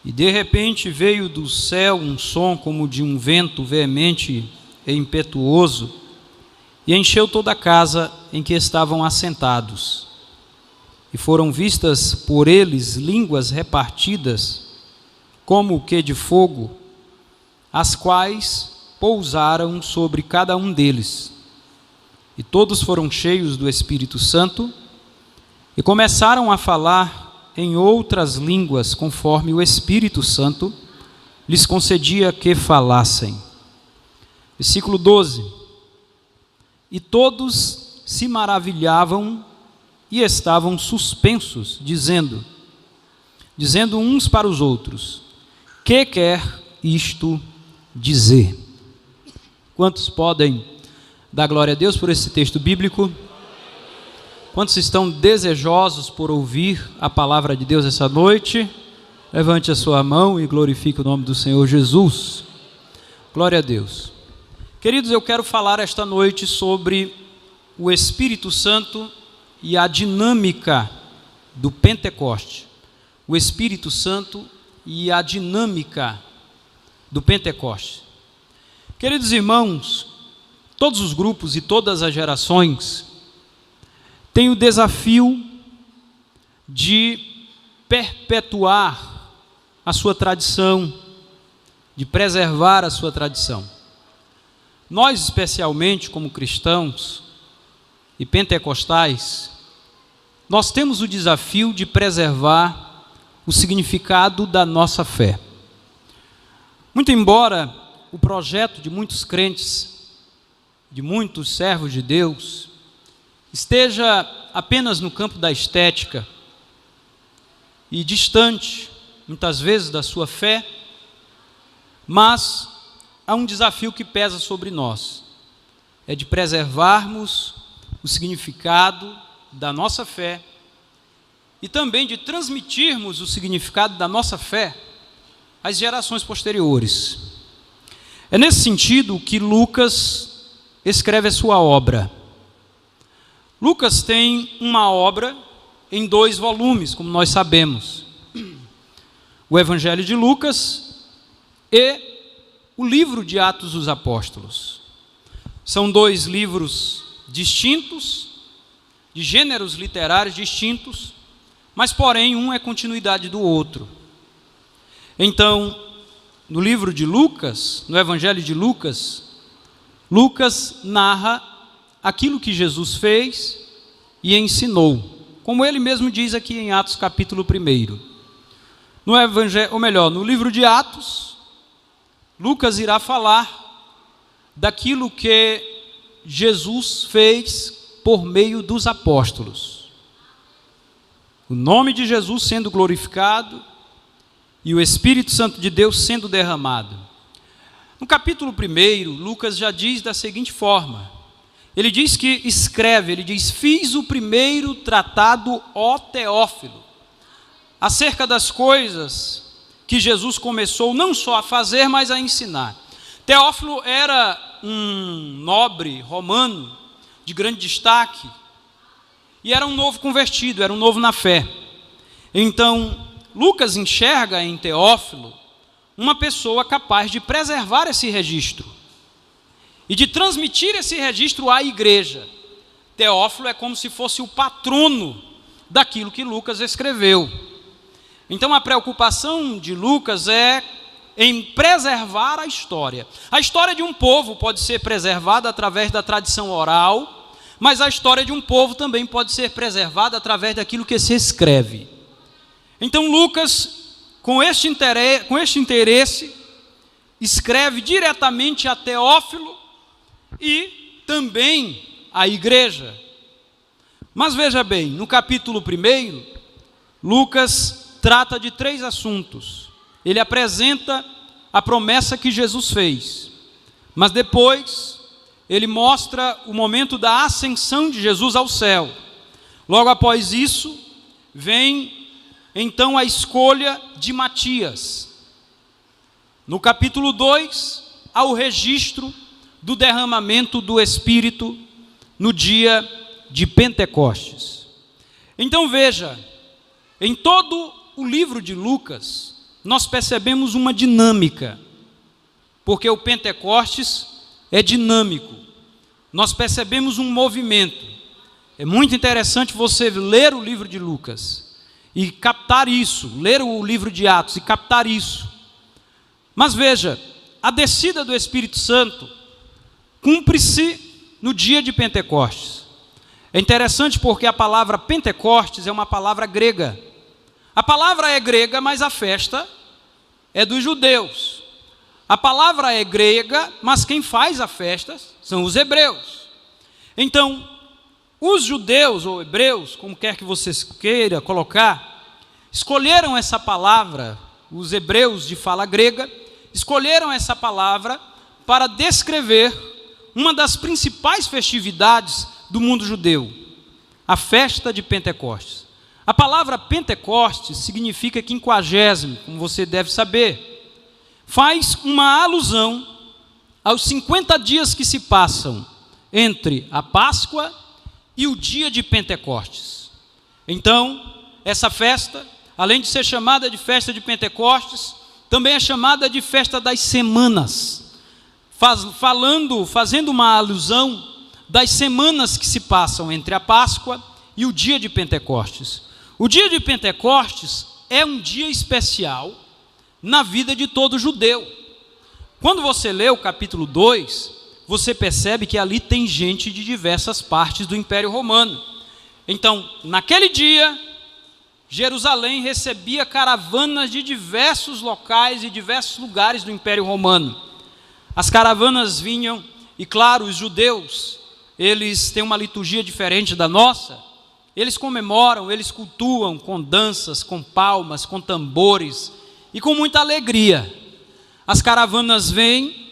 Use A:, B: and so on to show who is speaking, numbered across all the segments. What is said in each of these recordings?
A: E de repente veio do céu um som como de um vento veemente e impetuoso, e encheu toda a casa em que estavam assentados. E foram vistas por eles línguas repartidas, como o que de fogo, as quais pousaram sobre cada um deles. E todos foram cheios do Espírito Santo, e começaram a falar em outras línguas, conforme o Espírito Santo lhes concedia que falassem. Versículo 12. E todos se maravilhavam e estavam suspensos, dizendo uns para os outros: que quer isto dizer? Quantos podem dar glória a Deus por esse texto bíblico? Quantos estão desejosos por ouvir a palavra de Deus essa noite? Levante a sua mão e glorifique o nome do Senhor Jesus. Glória a Deus. Queridos, eu quero falar esta noite sobre o Espírito Santo e a dinâmica do Pentecoste. O Espírito Santo e a dinâmica do Pentecoste. Queridos irmãos, todos os grupos e todas as gerações têm o desafio de perpetuar a sua tradição, de preservar a sua tradição. Nós, especialmente como cristãos e pentecostais, nós temos o desafio de preservar o significado da nossa fé. Muito embora o projeto de muitos crentes, de muitos servos de Deus, esteja apenas no campo da estética e distante, muitas vezes, da sua fé, mas há um desafio que pesa sobre nós, é de preservarmos o significado da nossa fé e também de transmitirmos o significado da nossa fé às gerações posteriores. É nesse sentido que Lucas escreve a sua obra. Lucas tem uma obra em 2 volumes, como nós sabemos. O Evangelho de Lucas e o livro de Atos dos Apóstolos. São 2 livros distintos, de gêneros literários distintos, mas porém um é continuidade do outro. Então, no livro de Lucas, no Evangelho de Lucas, Lucas narra aquilo que Jesus fez e ensinou, como ele mesmo diz aqui em Atos capítulo 1. No Evangelho, ou melhor, no livro de Atos, Lucas irá falar daquilo que Jesus fez por meio dos apóstolos. O nome de Jesus sendo glorificado e o Espírito Santo de Deus sendo derramado. No capítulo 1, Lucas já diz da seguinte forma: ele diz que escreve, ele diz: fiz o primeiro tratado, ó Teófilo, acerca das coisas que Jesus começou não só a fazer, mas a ensinar. Teófilo era um nobre romano de grande destaque e era um novo convertido, era um novo na fé. Então, Lucas enxerga em Teófilo uma pessoa capaz de preservar esse registro e de transmitir esse registro à igreja. Teófilo é como se fosse o patrono daquilo que Lucas escreveu. Então a preocupação de Lucas é em preservar a história. A história de um povo pode ser preservada através da tradição oral, mas a história de um povo também pode ser preservada através daquilo que se escreve. Então Lucas, com este interesse, escreve diretamente a Teófilo e também à igreja. Mas veja bem, no capítulo 1, Lucas trata de 3 assuntos. Ele apresenta a promessa que Jesus fez, mas depois ele mostra o momento da ascensão de Jesus ao céu. Logo após isso, vem então a escolha de Matias. No capítulo 2, há o registro do derramamento do Espírito no dia de Pentecostes. Então veja, em todo o livro de Lucas, nós percebemos uma dinâmica, porque o Pentecostes é dinâmico. Nós percebemos um movimento. É muito interessante você ler o livro de Lucas e captar isso, ler o livro de Atos e captar isso. Mas veja, a descida do Espírito Santo cumpre-se no dia de Pentecostes. É interessante porque a palavra Pentecostes é uma palavra grega. A palavra é grega, mas a festa é dos judeus. A palavra é grega, mas quem faz a festa são os hebreus. Então, os judeus ou hebreus, como quer que você queira colocar, escolheram essa palavra, os hebreus de fala grega, escolheram essa palavra para descrever uma das principais festividades do mundo judeu, a festa de Pentecostes. A palavra Pentecostes significa 50º, como você deve saber. Faz uma alusão aos 50 dias que se passam entre a Páscoa e o dia de Pentecostes. Então, essa festa, além de ser chamada de festa de Pentecostes, também é chamada de festa das semanas, fazendo uma alusão das semanas que se passam entre a Páscoa e o dia de Pentecostes. O dia de Pentecostes é um dia especial na vida de todo judeu. Quando você lê o capítulo 2, você percebe que ali tem gente de diversas partes do Império Romano. Então, naquele dia, Jerusalém recebia caravanas de diversos locais e diversos lugares do Império Romano. As caravanas vinham, e claro, os judeus, eles têm uma liturgia diferente da nossa. Eles comemoram, eles cultuam com danças, com palmas, com tambores e com muita alegria. As caravanas vêm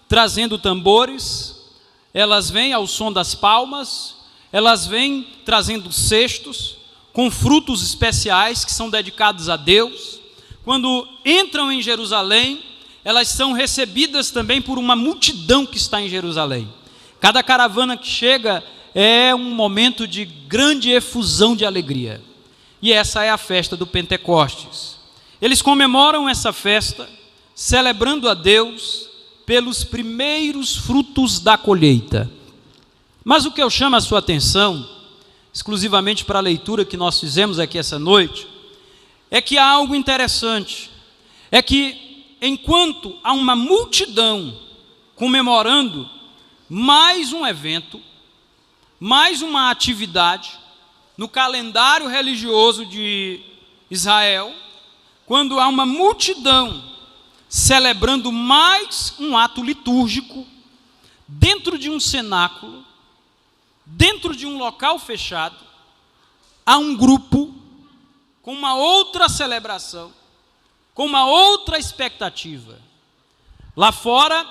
A: trazendo tambores, elas vêm ao som das palmas, elas vêm trazendo cestos com frutos especiais que são dedicados a Deus. Quando entram em Jerusalém, elas são recebidas também por uma multidão que está em Jerusalém. Cada caravana que chega é um momento de grande efusão de alegria. E essa é a festa do Pentecostes. Eles comemoram essa festa, celebrando a Deus pelos primeiros frutos da colheita. Mas o que eu chamo a sua atenção, exclusivamente para a leitura que nós fizemos aqui essa noite, é que há algo interessante. É que enquanto há uma multidão comemorando mais um evento, mais uma atividade no calendário religioso de Israel, quando há uma multidão celebrando mais um ato litúrgico dentro de um cenáculo, dentro de um local fechado, há um grupo com uma outra celebração, com uma outra expectativa. Lá fora,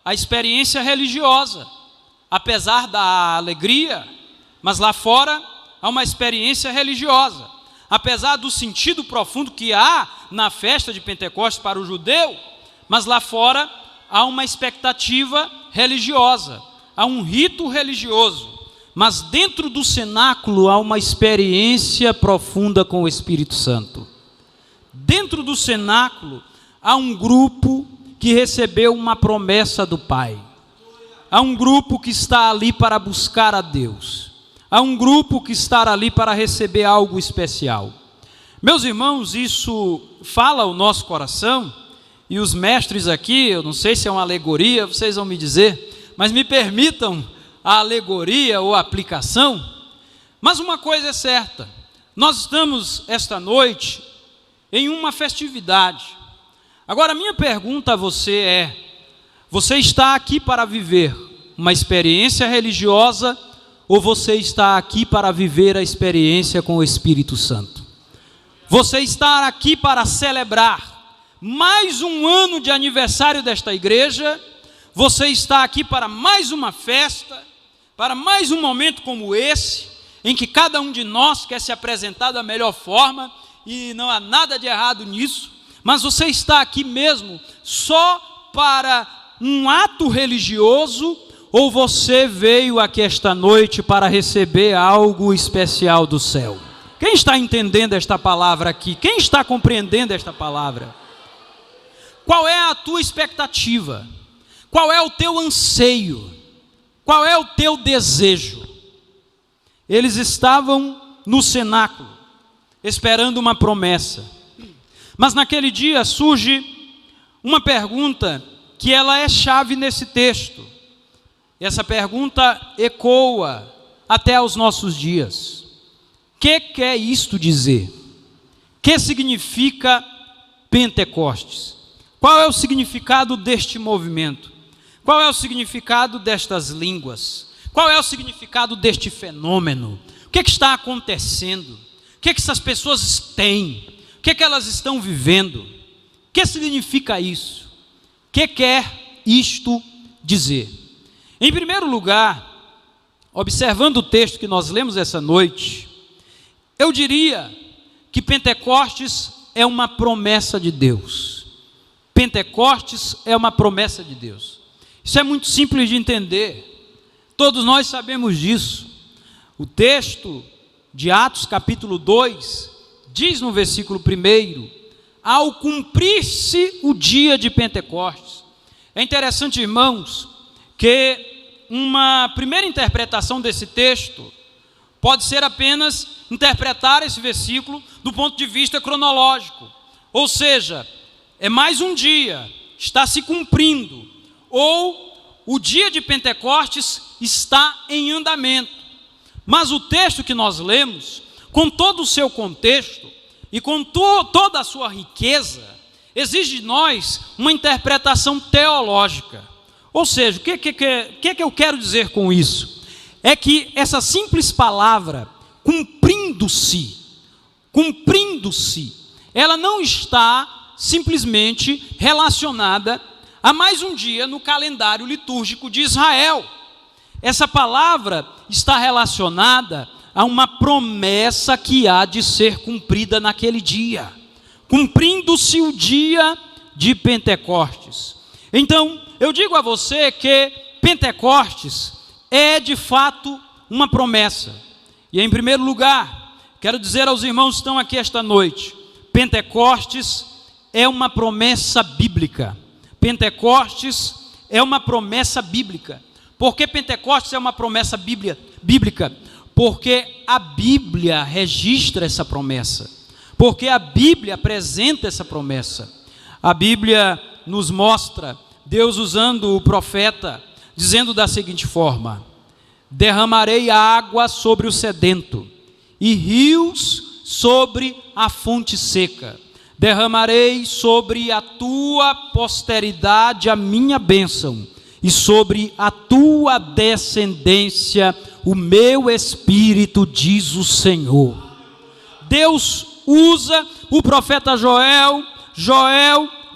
A: a experiência religiosa, apesar da alegria, mas lá fora há uma experiência religiosa. Apesar do sentido profundo que há na festa de Pentecostes para o judeu, mas lá fora há uma expectativa religiosa, há um rito religioso, mas dentro do cenáculo há uma experiência profunda com o Espírito Santo. Dentro do cenáculo há um grupo que recebeu uma promessa do Pai. Há um grupo que está ali para buscar a Deus. Há um grupo que está ali para receber algo especial. Meus irmãos, isso fala ao nosso coração, e os mestres aqui, eu não sei se é uma alegoria, vocês vão me dizer, mas me permitam a alegoria ou a aplicação. Mas uma coisa é certa, nós estamos esta noite em uma festividade. Agora, a minha pergunta a você é: você está aqui para viver uma experiência religiosa ou você está aqui para viver a experiência com o Espírito Santo? Você está aqui para celebrar mais um ano de aniversário desta igreja? Você está aqui para mais uma festa, para mais um momento como esse, em que cada um de nós quer se apresentar da melhor forma, e não há nada de errado nisso, mas você está aqui mesmo só para um ato religioso, ou você veio aqui esta noite para receber algo especial do céu? Quem está entendendo esta palavra aqui? Quem está compreendendo esta palavra? qual é a tua expectativa? Qual é o teu anseio? Qual é o teu desejo? Eles estavam no cenáculo, esperando uma promessa. Mas naquele dia surge uma pergunta que ela é chave nesse texto. E essa pergunta ecoa até aos nossos dias. O que quer isto dizer? O que significa Pentecostes? Qual é o significado deste movimento? Qual é o significado destas línguas? Qual é o significado deste fenômeno? O que está acontecendo? O que essas pessoas têm? O que elas estão vivendo? O que significa isso? O que quer isto dizer? Em primeiro lugar, observando o texto que nós lemos essa noite, eu diria que Pentecostes é uma promessa de Deus. Pentecostes é uma promessa de Deus. Isso é muito simples de entender. Todos nós sabemos disso. O texto de Atos capítulo 2 diz no versículo 1: ao cumprir-se o dia de Pentecostes. É interessante, irmãos, que uma primeira interpretação desse texto pode ser apenas interpretar esse versículo do ponto de vista cronológico. Ou seja, é mais um dia, está se cumprindo, ou o dia de Pentecostes está em andamento. Mas o texto que nós lemos, com todo o seu contexto e com toda a sua riqueza, exige de nós uma interpretação teológica. Ou seja, o que eu quero dizer com isso? É que essa simples palavra, cumprindo-se, ela não está simplesmente relacionada a mais um dia no calendário litúrgico de Israel. Essa palavra está relacionada a uma promessa que há de ser cumprida naquele dia, cumprindo-se o dia de Pentecostes. Então, eu digo a você que Pentecostes é de fato uma promessa. E em primeiro lugar, quero dizer aos irmãos que estão aqui esta noite, Pentecostes é uma promessa bíblica. Pentecostes é uma promessa bíblica. Por que Pentecostes é uma promessa bíblica? Porque a Bíblia registra essa promessa. Porque a Bíblia apresenta essa promessa. A Bíblia nos mostra Deus usando o profeta, dizendo da seguinte forma: derramarei água sobre o sedento e rios sobre a fonte seca. Derramarei sobre a tua posteridade a minha bênção, e sobre a tua descendência o meu espírito, diz o Senhor. Deus usa o profeta Joel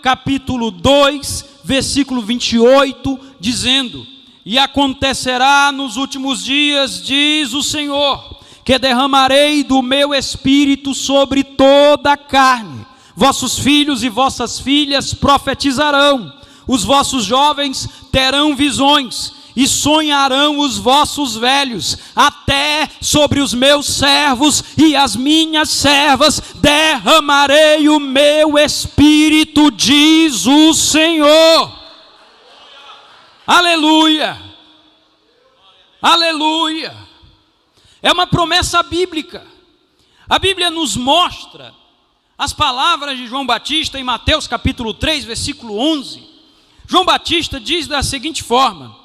A: capítulo 2, versículo 28, dizendo: e acontecerá nos últimos dias, diz o Senhor, que derramarei do meu espírito sobre toda a carne. Vossos filhos e vossas filhas profetizarão, os vossos jovens terão visões, e sonharão os vossos velhos. Até sobre os meus servos e as minhas servas derramarei o meu espírito, diz o Senhor. Aleluia, aleluia. É uma promessa bíblica. A Bíblia nos mostra as palavras de João Batista em Mateus capítulo 3, versículo 11. João Batista diz da seguinte forma: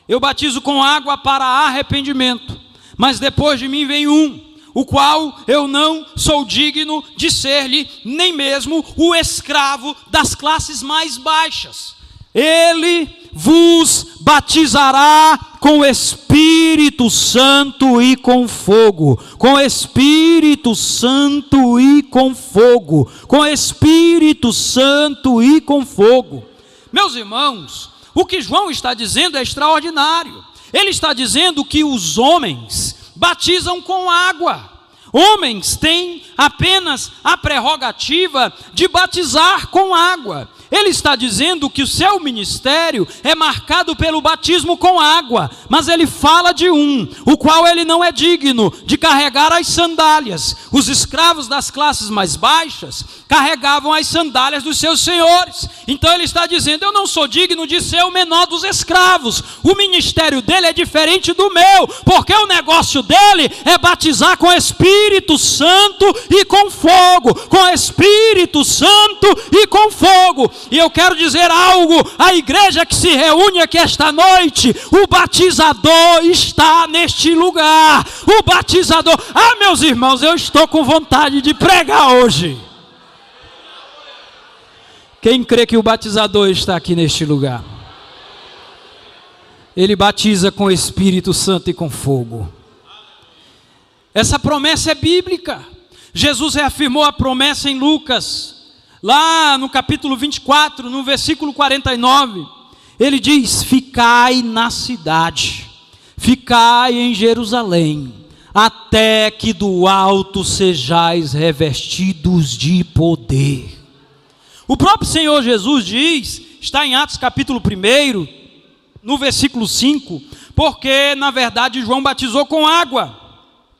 A: eu batizo com água para arrependimento, mas depois de mim vem o qual eu não sou digno de ser-lhe nem mesmo o escravo das classes mais baixas. Ele vos batizará com o Espírito Santo e com fogo, com Espírito Santo e com fogo, com Espírito Santo e com fogo. Meus irmãos, o que João está dizendo é extraordinário. Ele está dizendo que os homens batizam com água. Homens têm apenas a prerrogativa de batizar com água. Ele está dizendo que o seu ministério é marcado pelo batismo com água, mas ele fala de o qual ele não é digno de carregar as sandálias. Os escravos das classes mais baixas carregavam as sandálias dos seus senhores. Então ele está dizendo: eu não sou digno de ser o menor dos escravos. O ministério dele é diferente do meu, porque o negócio dele é batizar com Espírito Santo e com fogo, com Espírito Santo e com fogo. E eu quero dizer algo à igreja que se reúne aqui esta noite: o batizador está neste lugar. O batizador, meus irmãos, eu estou com vontade de pregar hoje. Quem crê que o batizador está aqui neste lugar? Ele batiza com o Espírito Santo e com fogo. Essa promessa é bíblica. Jesus reafirmou a promessa em Lucas, lá no capítulo 24, no versículo 49. Ele diz: ficai na cidade, ficai em Jerusalém, até que do alto sejais revestidos de poder. O próprio Senhor Jesus diz, está em Atos capítulo 1, no versículo 5, porque na verdade João batizou com água,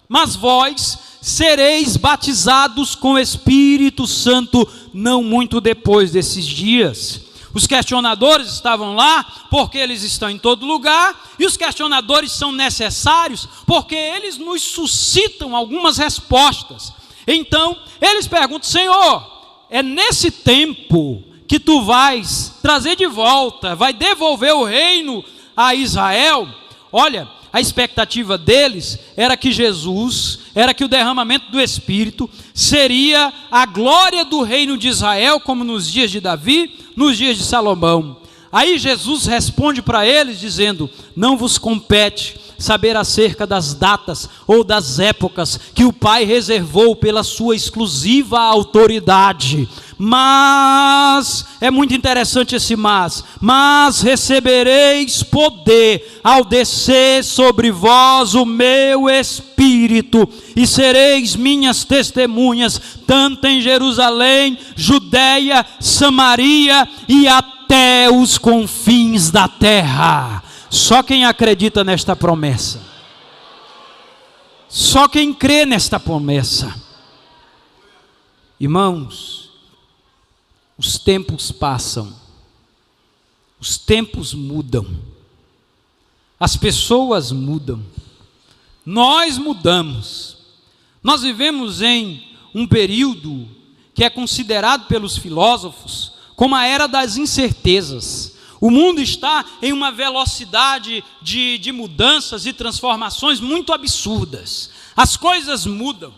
A: mas vós sereis batizados com o Espírito Santo não muito depois desses dias. Os questionadores estavam lá porque eles estão em todo lugar, e os questionadores são necessários porque eles nos suscitam algumas respostas. Então eles perguntam: Senhor, é nesse tempo que tu vais trazer de volta, vai devolver o reino a Israel? Olha, a expectativa deles era que Jesus, era que o derramamento do Espírito seria a glória do reino de Israel, como nos dias de Davi, nos dias de Salomão. Aí Jesus responde para eles dizendo: não vos compete saber acerca das datas ou das épocas que o Pai reservou pela sua exclusiva autoridade. Mas, é muito interessante esse mas recebereis poder ao descer sobre vós o meu Espírito, e sereis minhas testemunhas, tanto em Jerusalém, Judeia, Samaria e até os confins da terra. Só quem acredita nesta promessa, só quem crê nesta promessa. Irmãos, os tempos passam, os tempos mudam, as pessoas mudam, nós mudamos. Nós vivemos em um período que é considerado pelos filósofos como a era das incertezas. O mundo está em uma velocidade de mudanças e transformações muito absurdas. As coisas mudam,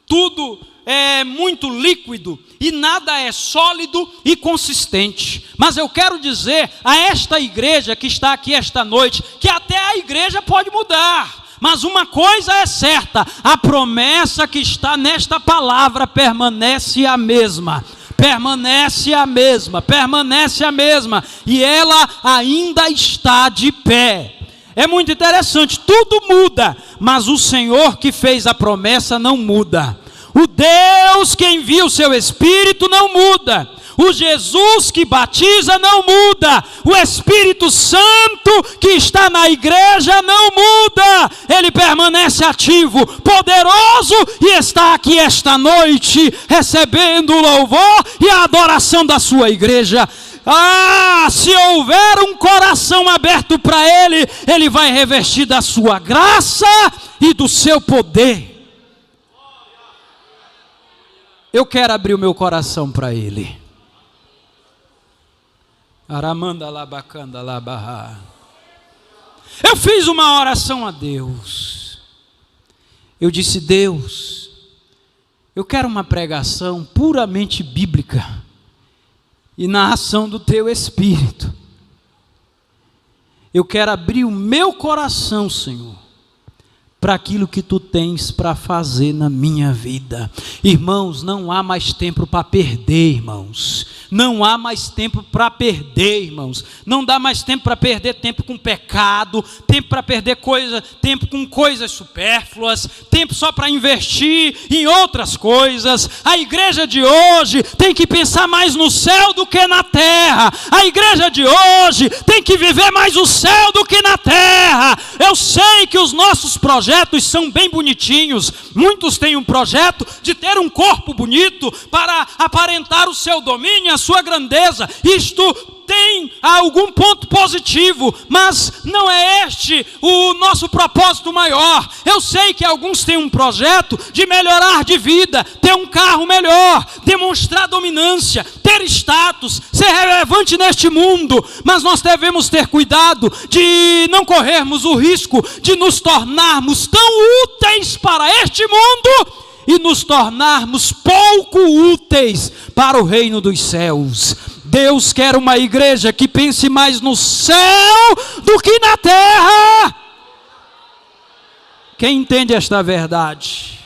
A: tudo é muito líquido e nada é sólido e consistente. Mas eu quero dizer a esta igreja que está aqui esta noite, que até a igreja pode mudar. Mas uma coisa é certa: a promessa que está nesta palavra permanece a mesma. Permanece a mesma, permanece a mesma, e ela ainda está de pé. É muito interessante, tudo muda, mas o Senhor que fez a promessa não muda. O Deus que envia o seu Espírito não muda. O Jesus que batiza não muda. O Espírito Santo que está na igreja não muda. Ele permanece ativo, poderoso, e está aqui esta noite recebendo o louvor e a adoração da sua igreja. Se houver um coração aberto para Ele, Ele vai revestir da sua graça e do seu poder. Eu quero abrir o meu coração para Ele. Aramanda labacanda labarra. Eu fiz uma oração a Deus. Eu disse: Deus, eu quero uma pregação puramente bíblica e na ação do Teu Espírito. Eu quero abrir o meu coração, Senhor, para aquilo que Tu tens para fazer na minha vida. Irmãos, não há mais tempo para perder, irmãos. Não há mais tempo para perder, irmãos. Não dá mais tempo para perder tempo com pecado, tempo para perder tempo com coisas supérfluas, tempo só para investir em outras coisas. A igreja de hoje tem que pensar mais no céu do que na terra. A igreja de hoje tem que viver mais o céu do que na terra. Eu sei que os nossos projetos são bem bonitinhos. Muitos têm um projeto de ter um corpo bonito para aparentar o seu domínio, a sua grandeza. Isto tem algum ponto positivo, mas não é este o nosso propósito maior. Eu sei que alguns têm um projeto de melhorar de vida, ter um carro melhor, demonstrar dominância, ter status, ser relevante neste mundo, mas nós devemos ter cuidado de não corrermos o risco de nos tornarmos tão úteis para este mundo e nos tornarmos pouco úteis para o reino dos céus. Deus quer uma igreja que pense mais no céu do que na terra. Quem entende esta verdade?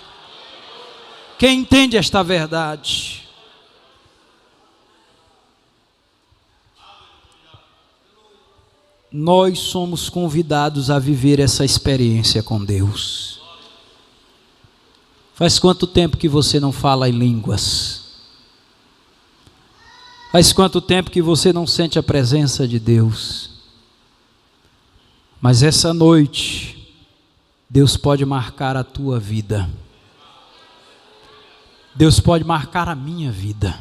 A: Quem entende esta verdade? Nós somos convidados a viver essa experiência com Deus. Faz quanto tempo que você não fala em línguas? Faz quanto tempo que você não sente a presença de Deus? Mas essa noite, Deus pode marcar a tua vida. Deus pode marcar a minha vida.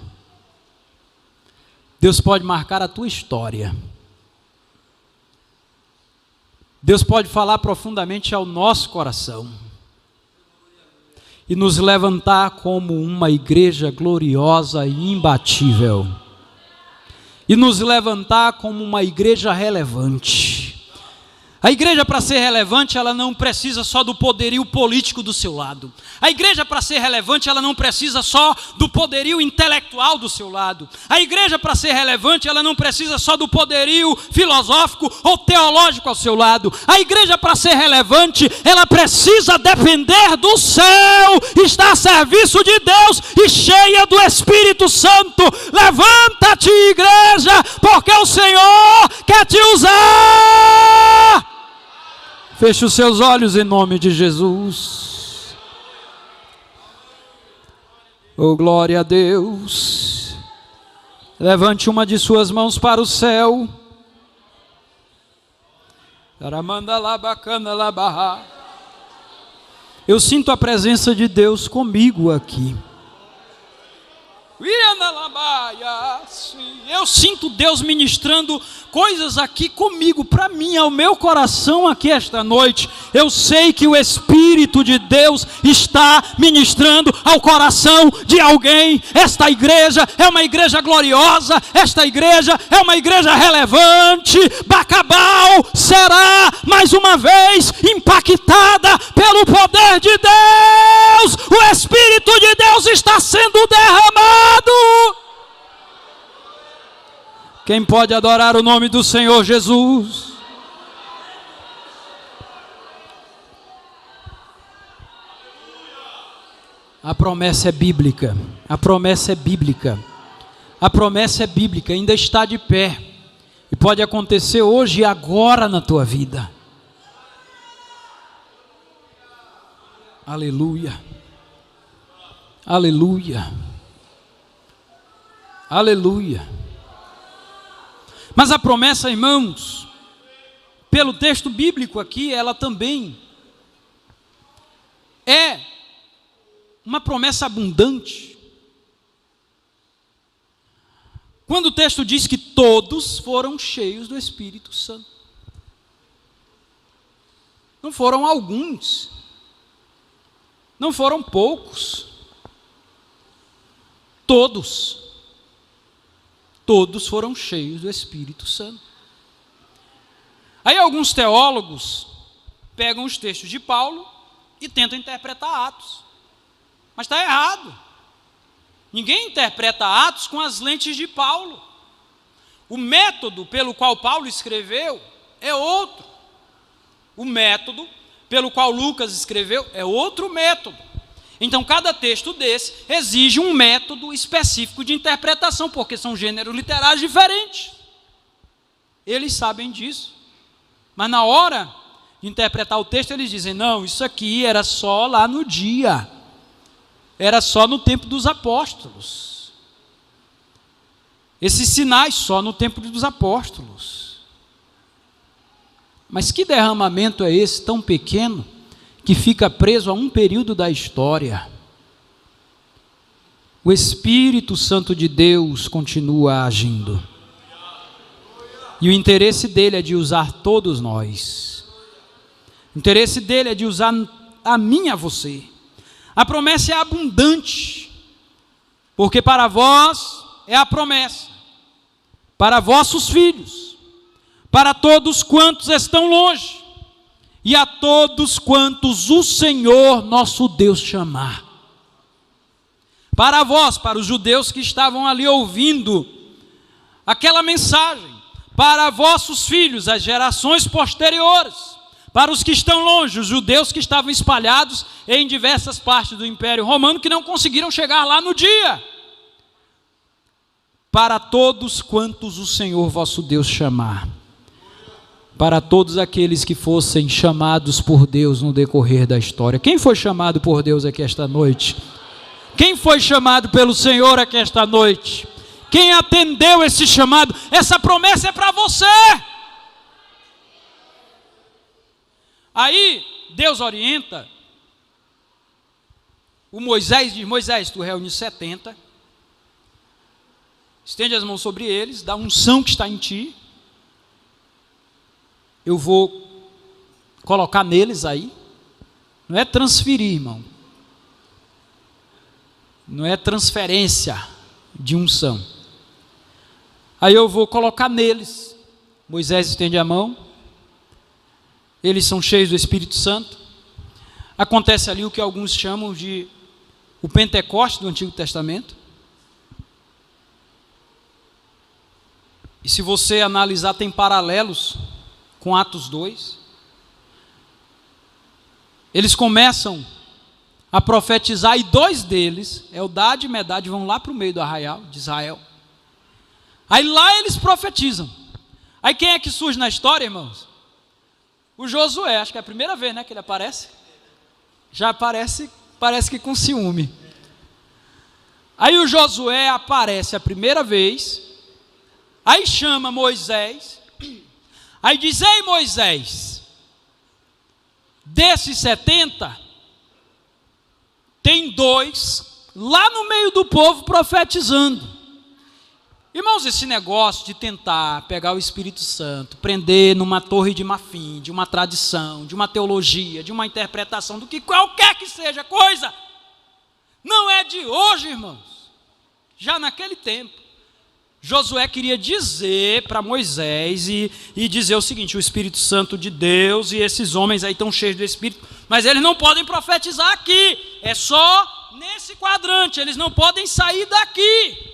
A: Deus pode marcar a tua história. Deus pode falar profundamente ao nosso coração e nos levantar como uma igreja gloriosa e imbatível, e nos levantar como uma igreja relevante. A igreja, para ser relevante, ela não precisa só do poderio político do seu lado. A igreja, para ser relevante, ela não precisa só do poderio intelectual do seu lado. A igreja, para ser relevante, ela não precisa só do poderio filosófico ou teológico ao seu lado. A igreja, para ser relevante, ela precisa depender do céu, estar a serviço de Deus e cheia do Espírito Santo. Levanta-te, igreja, porque o Senhor quer te usar. Feche os seus olhos em nome de Jesus. Oh, glória a Deus. Levante uma de suas mãos para o céu. Eu sinto a presença de Deus comigo aqui. Eu sinto Deus ministrando coisas aqui comigo, para mim, ao meu coração aqui esta noite. Eu sei que o Espírito de Deus está ministrando ao coração de alguém. Esta igreja é uma igreja gloriosa, esta igreja é uma igreja relevante. Bacabal será mais uma vez impactada pelo poder de Deus. O Espírito de Deus está sendo derramado. Quem pode adorar o nome do Senhor Jesus? A promessa é bíblica. A promessa é bíblica. A promessa é bíblica, ainda está de pé. E pode acontecer hoje e agora na tua vida. Aleluia. Aleluia. Aleluia. Mas a promessa, irmãos, pelo texto bíblico aqui, ela também é uma promessa abundante. Quando o texto diz que todos foram cheios do Espírito Santo. Não foram alguns, não foram poucos, todos foram cheios do Espírito Santo. Aí alguns teólogos pegam os textos de Paulo e tentam interpretar Atos. Mas está errado. Ninguém interpreta Atos com as lentes de Paulo. O método pelo qual Paulo escreveu é outro. O método pelo qual Lucas escreveu é outro método. Então, cada texto desse exige um método específico de interpretação, porque são gêneros literários diferentes. Eles sabem disso. Mas na hora de interpretar o texto, eles dizem, não, isso aqui era só lá no dia. Era só no tempo dos apóstolos. Esses sinais só no tempo dos apóstolos. Mas que derramamento é esse tão pequeno, que fica preso a um período da história? o Espírito Santo de Deus continua agindo. E o interesse dele é de usar todos nós. O interesse dele é de usar a mim e a você. A promessa é abundante, porque para vós é a promessa, para vossos filhos, para todos quantos estão longe, e a todos quantos o Senhor nosso Deus chamar. Para vós, para os judeus que estavam ali ouvindo aquela mensagem, para vossos filhos, as gerações posteriores, para os que estão longe, os judeus que estavam espalhados em diversas partes do Império Romano, que não conseguiram chegar lá no dia. Para todos quantos o Senhor vosso Deus chamar. Para todos aqueles que fossem chamados por Deus no decorrer da história. Quem foi chamado por Deus aqui esta noite? Quem foi chamado pelo Senhor aqui esta noite? Quem atendeu esse chamado? Essa promessa é para você. Aí Deus orienta o Moisés, diz: Moisés, tu reúne 70, estende as mãos sobre eles, dá a unção que está em ti, eu vou colocar neles aí. Não é transferir, irmão, não é transferência de unção. Aí eu vou colocar neles. Moisés estende a mão, eles são cheios do Espírito Santo. Acontece ali o que alguns chamam de o Pentecoste do Antigo Testamento. E se você analisar, tem paralelos com Atos 2. Eles começam a profetizar, e 2 deles, Eldad e Medad, vão lá para o meio do arraial de Israel. Aí lá eles profetizam. Aí quem é que surge na história, irmãos? O Josué, acho que é a primeira vez, né, que ele aparece. Já aparece, parece que com ciúme. Aí o Josué aparece a primeira vez, aí chama Moisés, aí diz: ei Moisés, desses 70, tem 2 lá no meio do povo profetizando. Irmãos, esse negócio de tentar pegar o Espírito Santo, prender numa torre de marfim, de uma tradição, de uma teologia, de uma interpretação, do que qualquer que seja coisa, não é de hoje, irmãos. Já naquele tempo, Josué queria dizer para Moisés e dizer o seguinte: o Espírito Santo de Deus e esses homens aí estão cheios do Espírito, mas eles não podem profetizar aqui, é só nesse quadrante, eles não podem sair daqui.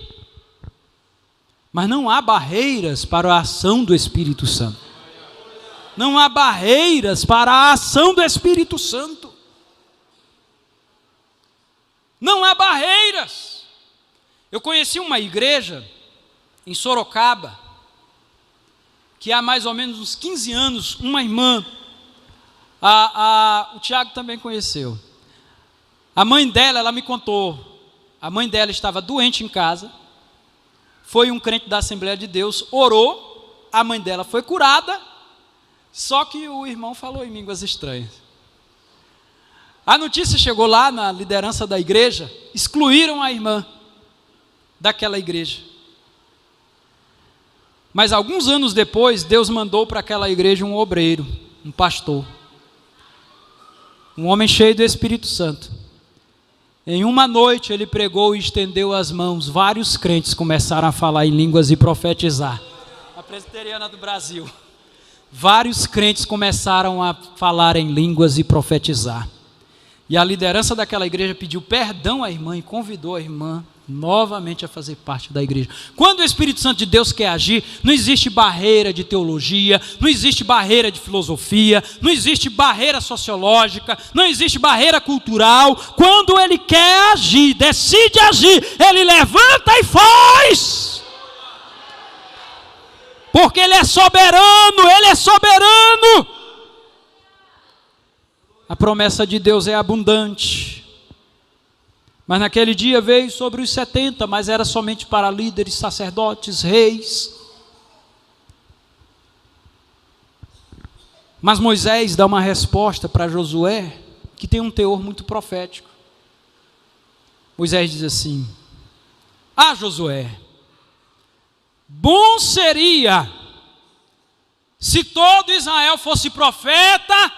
A: Mas não há barreiras para a ação do Espírito Santo. Não há barreiras para a ação do Espírito Santo. Não há barreiras. Eu conheci uma igreja em Sorocaba, que há mais ou menos uns 15 anos, uma irmã, o Tiago também conheceu. A mãe dela, ela me contou, a mãe dela estava doente em casa, foi um crente da Assembleia de Deus, orou, a mãe dela foi curada, só que o irmão falou em línguas estranhas. A notícia chegou lá na liderança da igreja, excluíram a irmã daquela igreja. Mas alguns anos depois, Deus mandou para aquela igreja um obreiro, um pastor, um homem cheio do Espírito Santo. Em uma noite ele pregou e estendeu as mãos, vários crentes começaram a falar em línguas e profetizar. A presbiteriana do Brasil. Vários crentes começaram a falar em línguas e profetizar. E a liderança daquela igreja pediu perdão à irmã e convidou a irmã novamente a fazer parte da igreja. Quando o Espírito Santo de Deus quer agir, não existe barreira de teologia, não existe barreira de filosofia, não existe barreira sociológica, não existe barreira cultural. Quando ele quer agir, decide agir, ele levanta e faz. Porque ele é soberano, ele é soberano. A promessa de Deus é abundante. Mas naquele dia veio sobre os 70, mas era somente para líderes, sacerdotes, reis. Mas Moisés dá uma resposta para Josué, que tem um teor muito profético. Moisés diz assim: a Josué: bom seria se todo Israel fosse profeta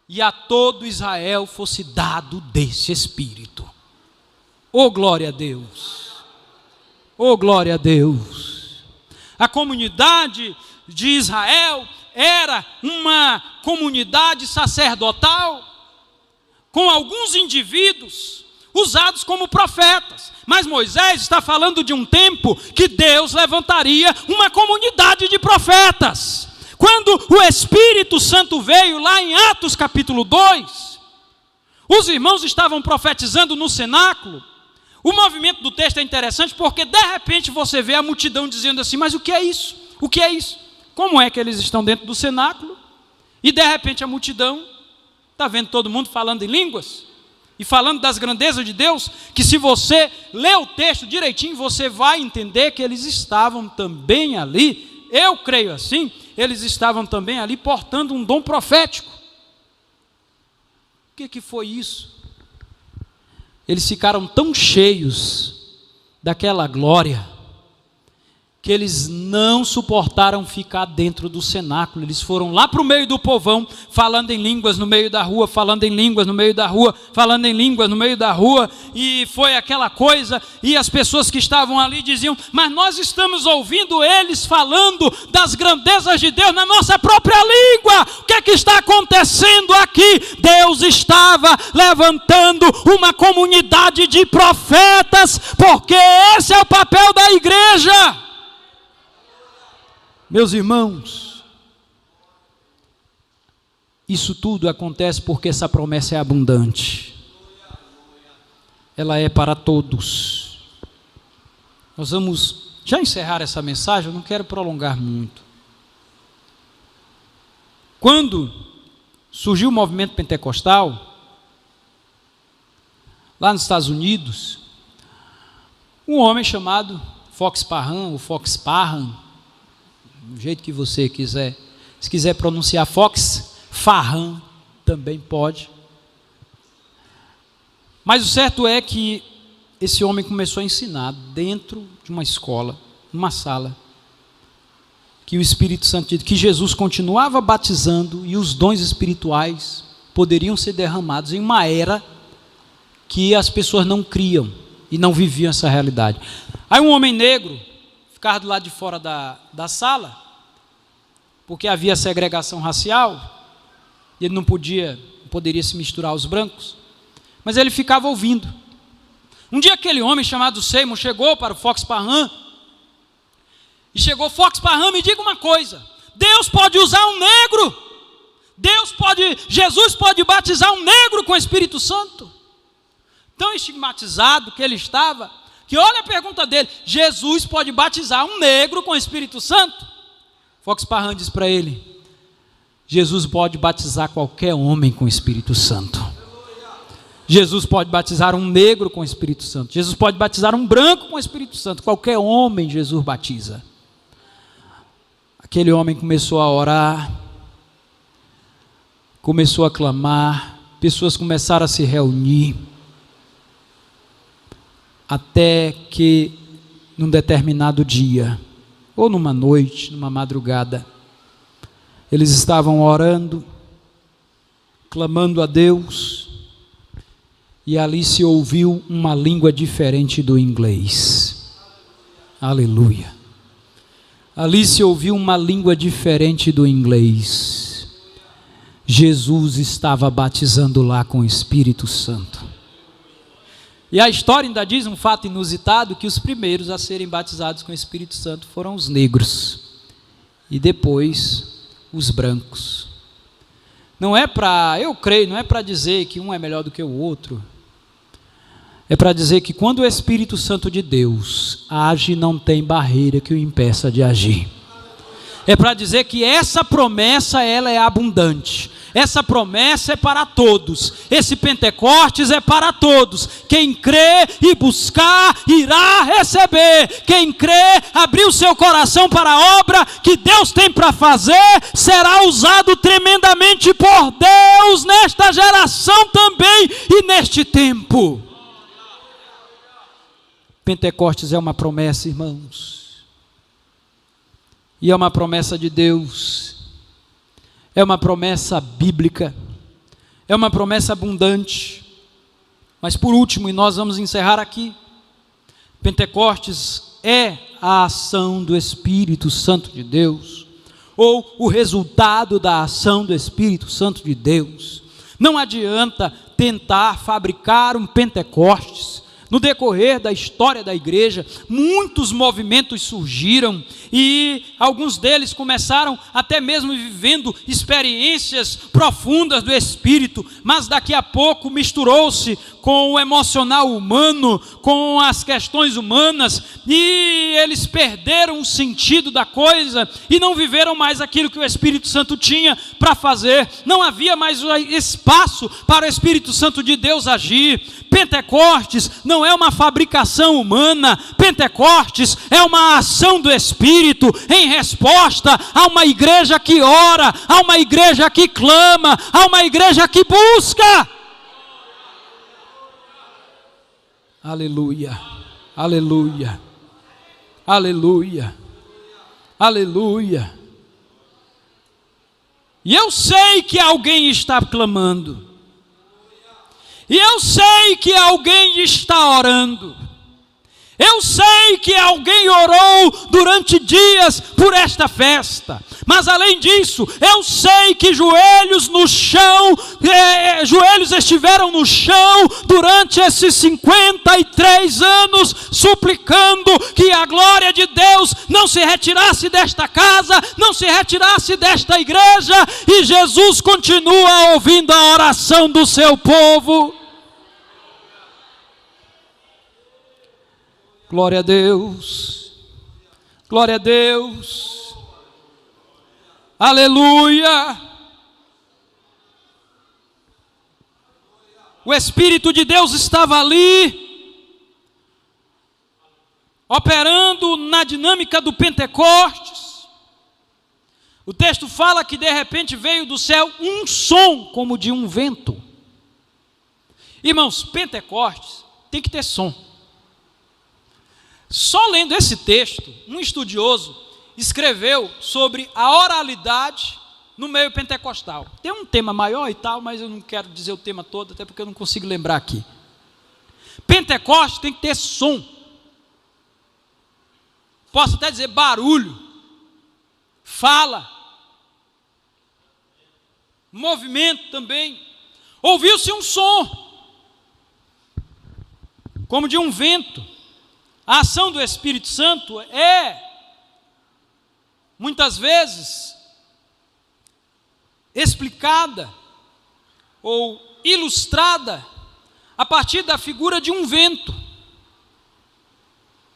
A: e a todo Israel fosse dado desse Espírito. Oh, glória a Deus! Oh, glória a Deus! A comunidade de Israel era uma comunidade sacerdotal, com alguns indivíduos usados como profetas. Mas Moisés está falando de um tempo que Deus levantaria uma comunidade de profetas. Quando o Espírito Santo veio lá em Atos capítulo 2, os irmãos estavam profetizando no cenáculo. O movimento do texto é interessante porque de repente você vê a multidão dizendo assim: mas o que é isso? O que é isso? Como é que eles estão dentro do cenáculo e de repente a multidão está vendo todo mundo falando em línguas e falando das grandezas de Deus, que se você ler o texto direitinho, você vai entender que eles estavam também ali, eu creio assim, eles estavam também ali portando um dom profético. O que foi isso? Eles ficaram tão cheios daquela glória, que eles não suportaram ficar dentro do cenáculo. Eles foram lá para o meio do povão, falando em línguas no meio da rua, falando em línguas no meio da rua, falando em línguas no meio da rua, e foi aquela coisa, e as pessoas que estavam ali diziam: mas nós estamos ouvindo eles falando das grandezas de Deus na nossa própria língua. O que é que está acontecendo aqui? Deus estava levantando uma comunidade de profetas, porque esse é o papel da igreja. Meus irmãos, isso tudo acontece porque essa promessa é abundante. Ela é para todos. Nós vamos já encerrar essa mensagem, eu não quero prolongar muito. Quando surgiu o movimento pentecostal, lá nos Estados Unidos, um homem chamado Fox Parham, ou Fox Parham, do jeito que você quiser. Se quiser pronunciar Fox Parham, também pode. Mas o certo é que esse homem começou a ensinar dentro de uma escola, numa sala, que o Espírito Santo, que Jesus continuava batizando e os dons espirituais poderiam ser derramados em uma era que as pessoas não criam e não viviam essa realidade. Aí um homem negro ficava do lado de fora da sala, porque havia segregação racial, e ele não poderia se misturar aos brancos, mas ele ficava ouvindo. Um dia aquele homem chamado Seymour chegou para o Fox Parham, e chegou: Fox Parham, me diga uma coisa, Deus pode usar um negro, Jesus pode batizar um negro com o Espírito Santo? Tão estigmatizado que ele estava, que olha a pergunta dele: Jesus pode batizar um negro com o Espírito Santo? Fox Parham diz para ele: Jesus pode batizar qualquer homem com o Espírito Santo. Jesus pode batizar um negro com o Espírito Santo. Jesus pode batizar um branco com o Espírito Santo. Qualquer homem Jesus batiza. Aquele homem começou a orar, começou a clamar, pessoas começaram a se reunir, até que num determinado dia, ou numa noite, numa madrugada, eles estavam orando, clamando a Deus, e ali se ouviu uma língua diferente do inglês. Aleluia. Ali se ouviu uma língua diferente do inglês. Jesus estava batizando lá com o Espírito Santo. E a história ainda diz um fato inusitado, que os primeiros a serem batizados com o Espírito Santo foram os negros, e depois os brancos. Não é para, eu creio, não é para dizer que um é melhor do que o outro, é para dizer que quando o Espírito Santo de Deus age, não tem barreira que o impeça de agir. É para dizer que essa promessa, ela é abundante. Essa promessa é para todos. Esse Pentecostes é para todos. Quem crê e buscar, irá receber. Quem crê, abrir o seu coração para a obra que Deus tem para fazer, será usado tremendamente por Deus nesta geração também e neste tempo. Pentecostes é uma promessa, irmãos. E é uma promessa de Deus. É uma promessa bíblica. É uma promessa abundante. Mas por último, e nós vamos encerrar aqui, Pentecostes é a ação do Espírito Santo de Deus, ou o resultado da ação do Espírito Santo de Deus. Não adianta tentar fabricar um Pentecostes. No decorrer da história da igreja, muitos movimentos surgiram e alguns deles começaram até mesmo vivendo experiências profundas do Espírito, mas daqui a pouco misturou-se com o emocional humano, com as questões humanas, e eles perderam o sentido da coisa e não viveram mais aquilo que o Espírito Santo tinha para fazer. Não havia mais espaço para o Espírito Santo de Deus agir. Pentecostes não é uma fabricação humana. Pentecostes é uma ação do Espírito em resposta a uma igreja que ora, a uma igreja que clama, a uma igreja que busca. Aleluia, aleluia, aleluia, aleluia. E eu sei que alguém está clamando. E eu sei que alguém está orando. Eu sei que alguém orou durante dias por esta festa. Mas além disso, eu sei que joelhos estiveram no chão durante esses 53 anos, suplicando que a glória de Deus não se retirasse desta casa, não se retirasse desta igreja, e Jesus continua ouvindo a oração do seu povo. Glória a Deus, glória a Deus, aleluia. O Espírito de Deus estava ali, operando na dinâmica do Pentecostes. O texto fala que de repente veio do céu um som como de um vento. Irmãos, Pentecostes tem que ter som. Só lendo esse texto, um estudioso escreveu sobre a oralidade no meio pentecostal. Tem um tema maior e tal, mas eu não quero dizer o tema todo, até porque eu não consigo lembrar aqui. Pentecostes tem que ter som. Posso até dizer barulho, fala, movimento também. Ouviu-se um som, como de um vento. A ação do Espírito Santo é, muitas vezes, explicada ou ilustrada a partir da figura de um vento.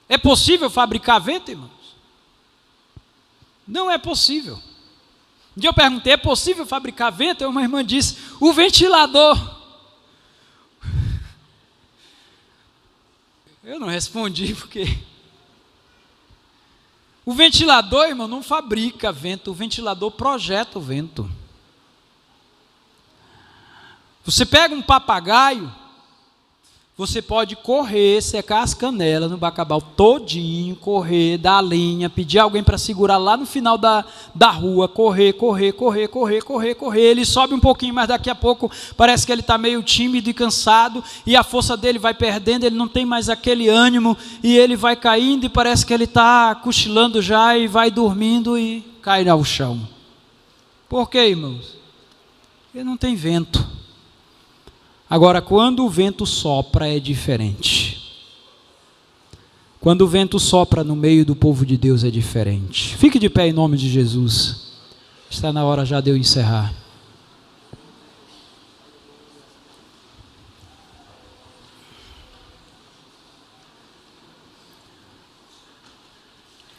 A: É possível fabricar vento, irmãos? Não é possível. Um dia eu perguntei, é possível fabricar vento? E uma irmã disse, o ventilador. Eu não respondi porque o ventilador, irmão, não fabrica vento, o ventilador projeta o vento. Você pega um papagaio, você pode correr, secar as canelas no bacabal todinho, correr, dar a linha, pedir alguém para segurar lá no final da rua, correr, ele sobe um pouquinho, mas daqui a pouco parece que ele está meio tímido e cansado, e a força dele vai perdendo, ele não tem mais aquele ânimo, e ele vai caindo, e parece que ele está cochilando já, e vai dormindo e cai ao chão. Por quê, irmãos? Porque não tem vento. Agora, quando o vento sopra, é diferente. Quando o vento sopra no meio do povo de Deus, é diferente. Fique de pé em nome de Jesus. Está na hora já de eu encerrar.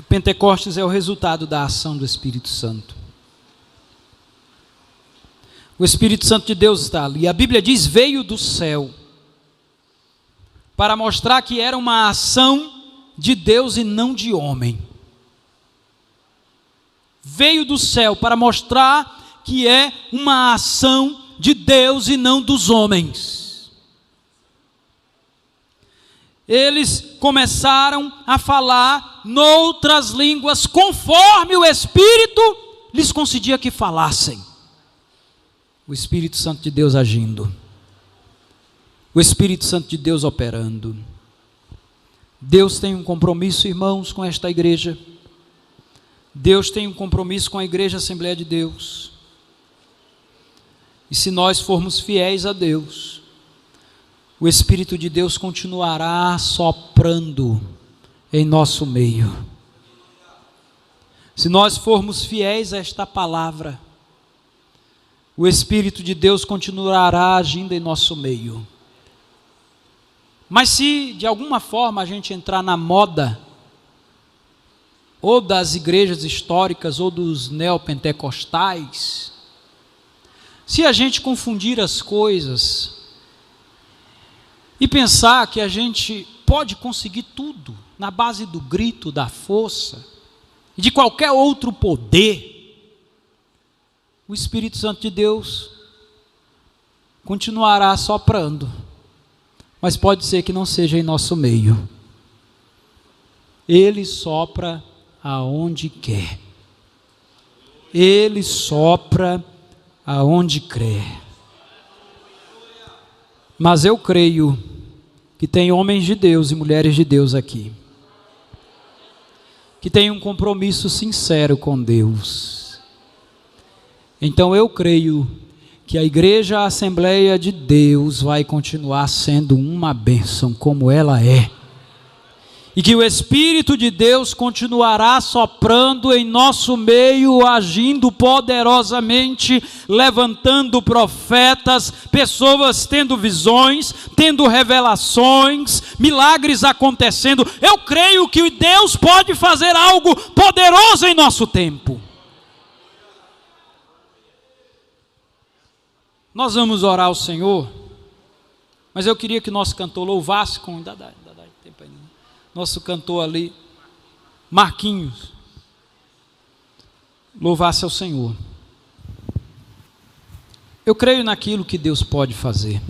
A: Pentecostes é o resultado da ação do Espírito Santo. O Espírito Santo de Deus está ali. A Bíblia diz, veio do céu, para mostrar que era uma ação de Deus e não de homem. Veio do céu para mostrar que é uma ação de Deus e não dos homens. eles começaram a falar noutras línguas, conforme o Espírito lhes concedia que falassem. O Espírito Santo de Deus agindo, o Espírito Santo de Deus operando. Deus tem um compromisso, irmãos, com esta igreja. Deus tem um compromisso com a Igreja Assembleia de Deus. E se nós formos fiéis a Deus, o Espírito de Deus continuará soprando em nosso meio. Se nós formos fiéis a esta palavra, o Espírito de Deus continuará agindo em nosso meio. Mas se de alguma forma a gente entrar na moda, ou das igrejas históricas, ou dos neopentecostais, se a gente confundir as coisas e pensar que a gente pode conseguir tudo na base do grito, da força e de qualquer outro poder, o Espírito Santo de Deus continuará soprando, mas pode ser que não seja em nosso meio. Ele sopra aonde quer. Ele sopra aonde crer. Mas eu creio que tem homens de Deus e mulheres de Deus aqui, que têm um compromisso sincero com Deus. Então eu creio que a Igreja Assembleia de Deus vai continuar sendo uma bênção como ela é. E que o Espírito de Deus continuará soprando em nosso meio, agindo poderosamente, levantando profetas, pessoas tendo visões, tendo revelações, milagres acontecendo. Eu creio que Deus pode fazer algo poderoso em nosso tempo. Nós vamos orar ao Senhor, mas eu queria que nosso cantor louvasse com... Nosso cantor ali, Marquinhos, louvasse ao Senhor. Eu creio naquilo que Deus pode fazer.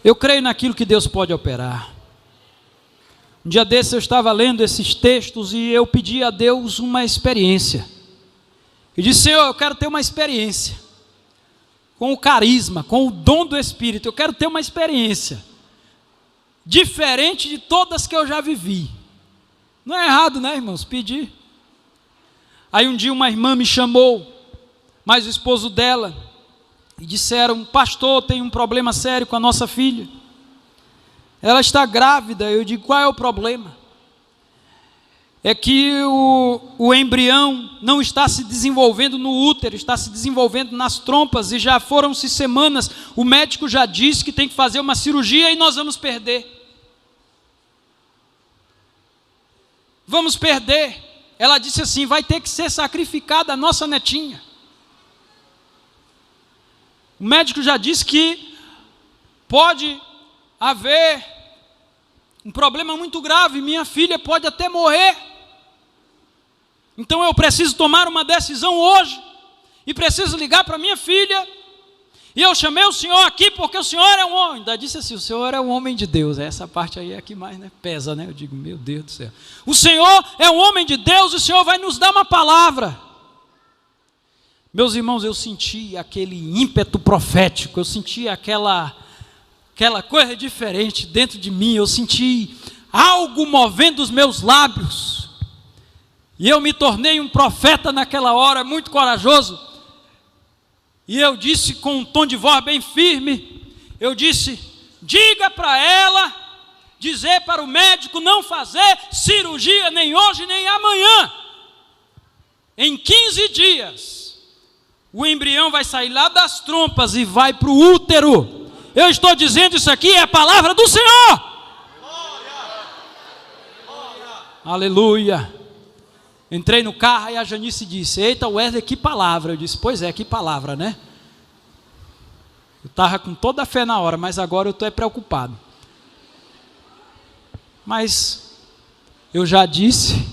A: Eu creio naquilo que Deus pode operar. Um dia desse eu estava lendo esses textos e eu pedi a Deus uma experiência. Eu disse: Senhor, eu quero ter uma experiência com o carisma, com o dom do Espírito. Eu quero ter uma experiência diferente de todas que eu já vivi. Não é errado, né, irmãos, pedir. Aí um dia uma irmã me chamou, mais o esposo dela, e disseram: pastor, tem um problema sério com a nossa filha. Ela está grávida. Eu digo: qual é o problema? É que o embrião não está se desenvolvendo no útero, está se desenvolvendo nas trompas, e já foram-se semanas, o médico já disse que tem que fazer uma cirurgia e nós vamos perder. Vamos perder. Ela disse assim: vai ter que ser sacrificada a nossa netinha. O médico já disse que pode haver um problema muito grave, minha filha pode até morrer. Então eu preciso tomar uma decisão hoje, e preciso ligar para minha filha, e eu chamei o senhor aqui porque o senhor é um homem. Ainda disse assim: o senhor é um homem de Deus. Essa parte aí é a que mais, né, pesa, né? Eu digo: meu Deus do céu, o senhor é um homem de Deus, e o senhor vai nos dar uma palavra. Meus irmãos, eu senti aquele ímpeto profético, eu senti aquela coisa diferente dentro de mim, eu senti algo movendo os meus lábios, e eu me tornei um profeta naquela hora, muito corajoso, e eu disse com um tom de voz bem firme, eu disse: diga para ela, dizer para o médico não fazer cirurgia nem hoje nem amanhã. Em 15 dias, o embrião vai sair lá das trompas e vai para o útero. Eu estou dizendo isso aqui, é a palavra do Senhor. Glória. Glória. Aleluia. Entrei no carro e a Janice disse: eita, Wesley, que palavra. Eu disse: pois é, que palavra, né? Eu estava com toda a fé na hora, mas agora eu estou preocupado. Mas eu já disse,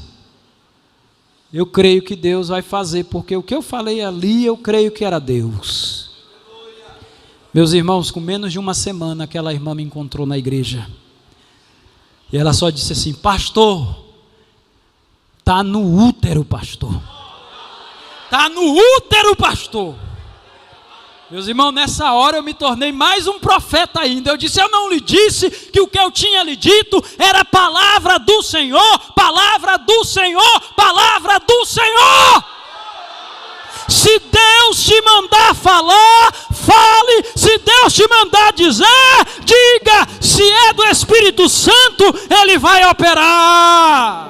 A: eu creio que Deus vai fazer, porque o que eu falei ali, eu creio que era Deus. Meus irmãos, com menos de uma semana, aquela irmã me encontrou na igreja. E ela só disse assim: pastor, está no útero, pastor. Está no útero, pastor. Meus irmãos, nessa hora eu me tornei mais um profeta ainda. Eu disse: eu não lhe disse que o que eu tinha lhe dito era palavra do Senhor, palavra do Senhor, palavra do Senhor. Se Deus te mandar falar, fale. Se Deus te mandar dizer, diga. Se é do Espírito Santo, Ele vai operar.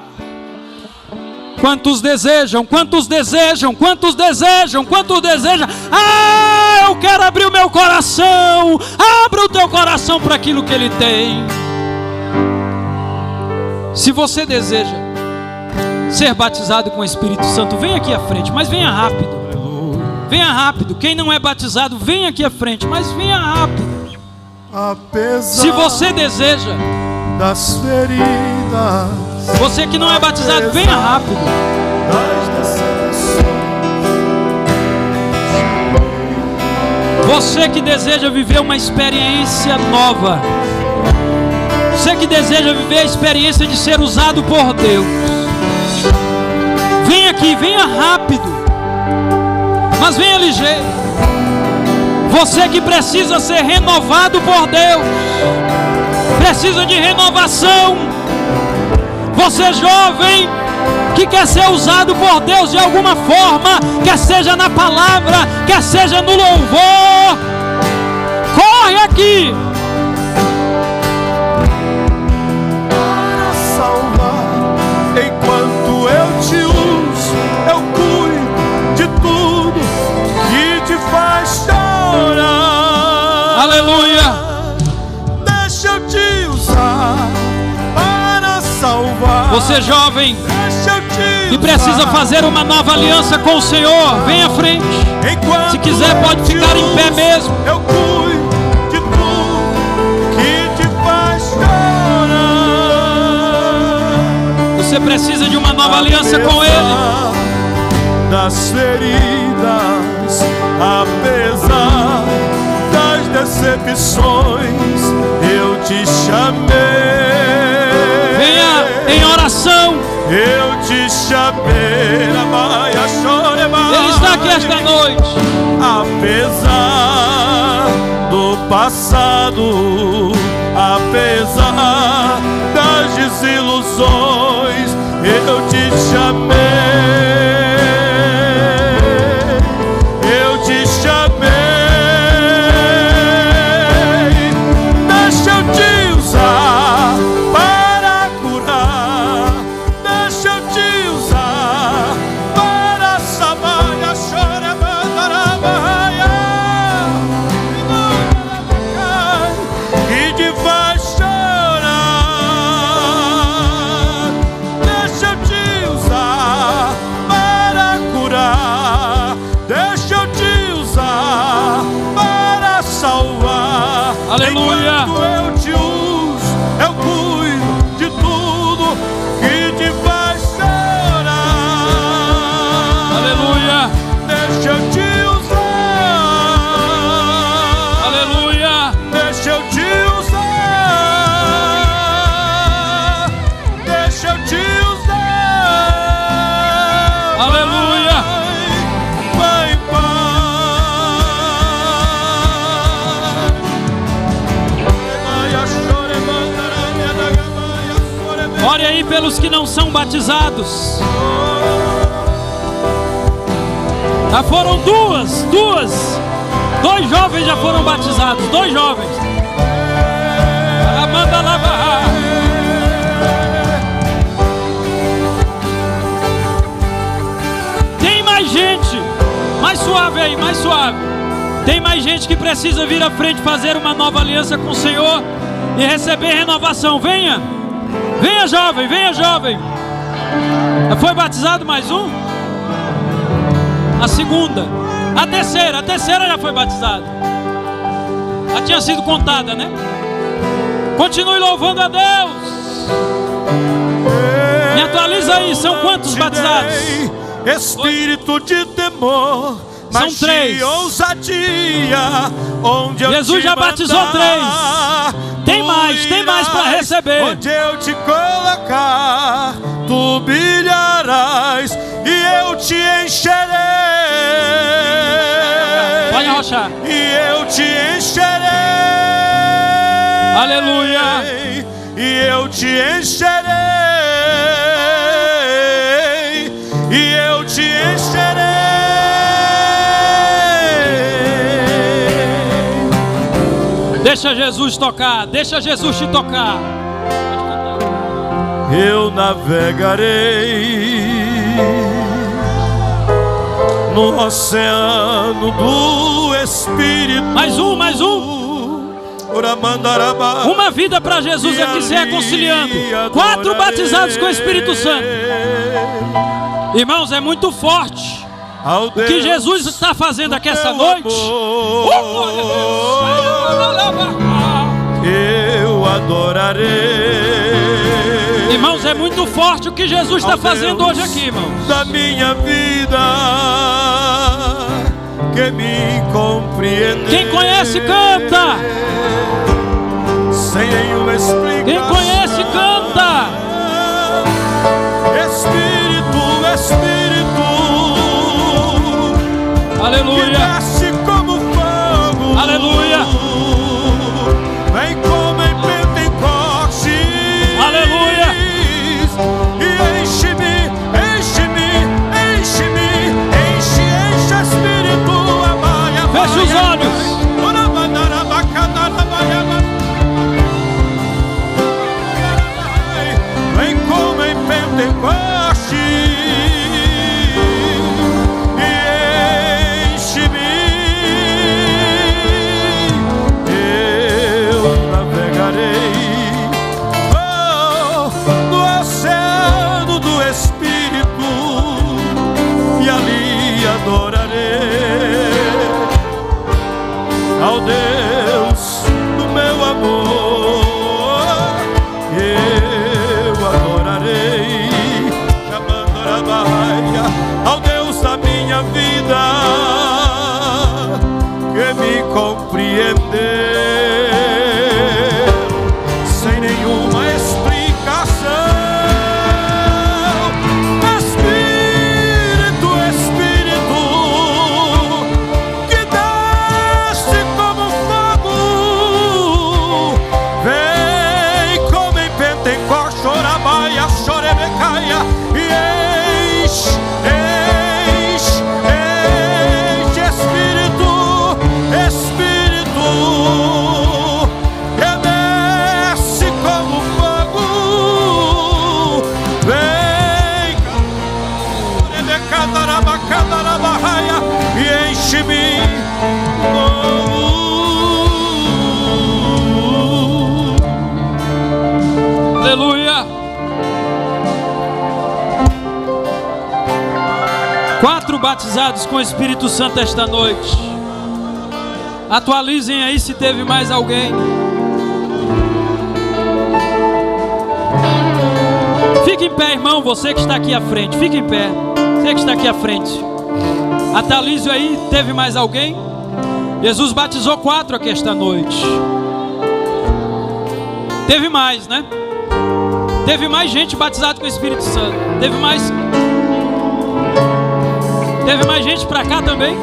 A: Quantos desejam, quantos desejam, quantos desejam, quantos desejam? Ah, eu quero abrir o meu coração. Abra o teu coração para aquilo que Ele tem. Se você deseja ser batizado com o Espírito Santo, venha aqui à frente, mas venha rápido. Venha rápido. Quem não é batizado, venha aqui à frente, mas venha rápido. Se você deseja
B: das feridas,
A: você que não é batizado, venha rápido. Você que deseja viver uma experiência nova, você que deseja viver a experiência de ser usado por Deus, venha aqui, venha rápido, mas venha ligeiro. Você que precisa ser renovado por Deus, precisa de renovação. Você jovem que quer ser usado por Deus de alguma forma, quer seja na palavra, quer seja no louvor, corre aqui.
B: Para salvar, enquanto eu te uso, eu cuido de tudo que te faz chorar.
A: Aleluia.
B: Deixa eu te usar para salvar.
A: Você jovem
B: Deixa eu te
A: que precisa fazer uma nova aliança com o Senhor, vem à frente.
B: Enquanto
A: Se quiser pode ficar em pé mesmo.
B: eu cuido de tudo que te faz chorar.
A: Você precisa de uma nova aliança com Ele.
B: Das feridas, apesar das decepções, eu te chamei.
A: Venha em oração.
B: Eu te chamei.
A: Ele está aqui esta noite.
B: Apesar do passado, apesar das desilusões, eu te chamei. Eu te chamei. Deixa eu te usar para curar. Deixa eu te usar para salvar. Que te faz chorar. Deixa eu te usar para curar. Deixa eu te usar para salvar.
A: Aleluia.
B: Enquanto eu te uso, eu cuido de tudo que te faz chorar.
A: Aleluia.
B: Deixa eu te usar.
A: Aleluia.
B: Deixa eu te usar. Deixa eu te usar.
A: Aleluia.
B: Vai em paz.
A: Ore aí pelos que não são batizados. Já foram dois jovens já foram batizados, 2 jovens. Manda lá. Tem mais gente, mais suave aí, mais suave. Tem mais gente que precisa vir à frente fazer uma nova aliança com o Senhor e receber renovação. Venha jovem, venha jovem. Já foi batizado mais um? A segunda, a terceira já foi batizada. Já tinha sido contada, né? Continue louvando a Deus. Me atualiza aí, são quantos batizados?
B: Espírito de temor,
A: são 3.
B: ousadia, onde eu
A: Jesus já batizou 3. Tem mais para receber.
B: Onde eu te colocar, tu brilharás e eu te encherei.
A: Pode arrochar.
B: E eu te encherei.
A: Aleluia.
B: E eu te encherei. E eu te encherei.
A: Deixa Jesus tocar, deixa Jesus te tocar.
B: Eu navegarei no oceano do Espírito.
A: Mais um. Uma vida para Jesus aqui se reconciliando. 4 batizados com o Espírito Santo. Irmãos, é muito forte o que Jesus está fazendo aqui essa noite.
B: Eu adorarei.
A: Irmãos, é muito forte o que Jesus está fazendo hoje aqui, irmãos.
B: Da minha vida, que me compreende.
A: Quem conhece, canta.
B: Sem nenhuma explicação.
A: Quem conhece, canta.
B: Espírito, Espírito.
A: Aleluia.
B: Que desce como fogo.
A: Aleluia.
B: Vem como em Pentecostes.
A: Aleluia.
B: E enche-me, enche-me, enche-me, enche, enche, Espírito.
A: Feche os olhos.
B: Vem como em Pentecostes e enche-me. Eu navegarei no oceano do Espírito e ali adorarei ao Deus do meu amor. Eu adorarei ao Deus da minha vida, que me compreendeu sem nenhuma explicação. Espírito, Espírito, que desce como fogo, vem como em Pentecostes, Orabaia, Chorebecaia, e enche, enche, enche, Espírito, Espírito, que desce como fogo, vem, Chorebecaia, e enche-me.
A: Aleluia. 4 batizados com o Espírito Santo esta noite. Atualizem aí se teve mais alguém. Fique em pé, irmão, você que está aqui à frente. Fique em pé, você que está aqui à frente. Atualize aí, teve mais alguém? Jesus batizou 4 aqui esta noite. Teve mais, né? Teve mais gente batizada com o Espírito Santo. Teve mais gente para cá também?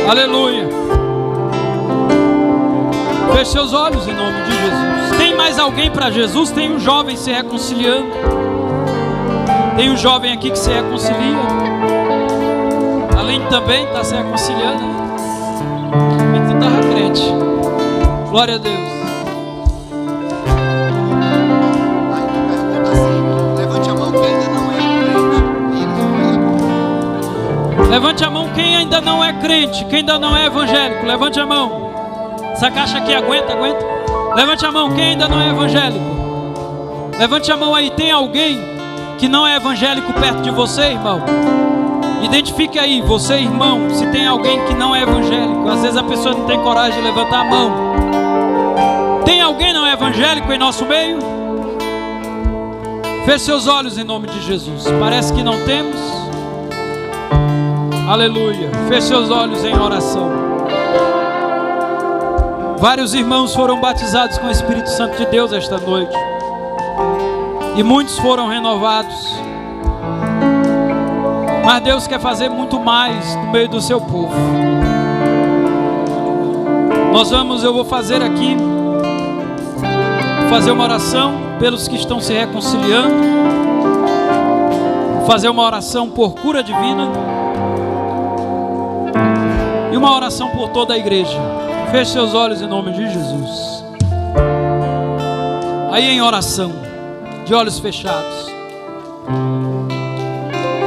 A: Aleluia. Feche seus olhos em nome de Jesus. Tem mais alguém para Jesus? Tem um jovem se reconciliando. Tem um jovem aqui que se reconcilia. Além também está se reconciliando. Tu estava crente. Glória a Deus. Levante a mão quem ainda não é crente, quem ainda não é evangélico. Levante a mão. Essa caixa aqui aguenta. Levante a mão quem ainda não é evangélico. Levante a mão aí. Tem alguém que não é evangélico perto de você, irmão? Identifique aí, você, irmão, se tem alguém que não é evangélico. Às vezes a pessoa não tem coragem de levantar a mão. Tem alguém não evangélico em nosso meio? Feche seus olhos em nome de Jesus. Parece que não temos. Aleluia. Feche seus olhos em oração. Vários irmãos foram batizados com o Espírito Santo de Deus esta noite. E muitos foram renovados. Mas Deus quer fazer muito mais no meio do seu povo. Eu vou fazer aqui, fazer uma oração pelos que estão se reconciliando, fazer uma oração por cura divina e uma oração por toda a igreja. Feche seus olhos em nome de Jesus. Aí em oração, de olhos fechados.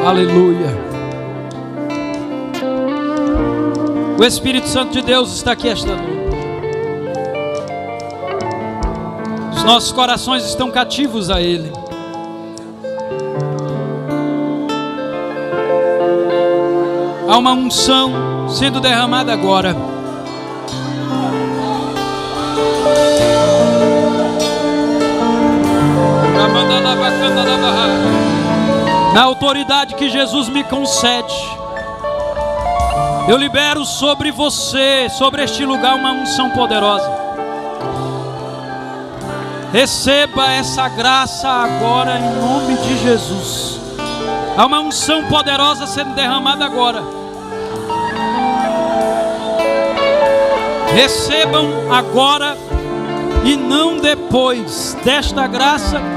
A: Aleluia. O Espírito Santo de Deus está aqui esta noite. Os nossos corações estão cativos a Ele. Há uma unção sendo derramada agora. Na autoridade que Jesus me concede, eu libero sobre você, sobre este lugar, uma unção poderosa. Receba essa graça agora em nome de Jesus. Há uma unção poderosa sendo derramada agora. Recebam agora e não depois desta graça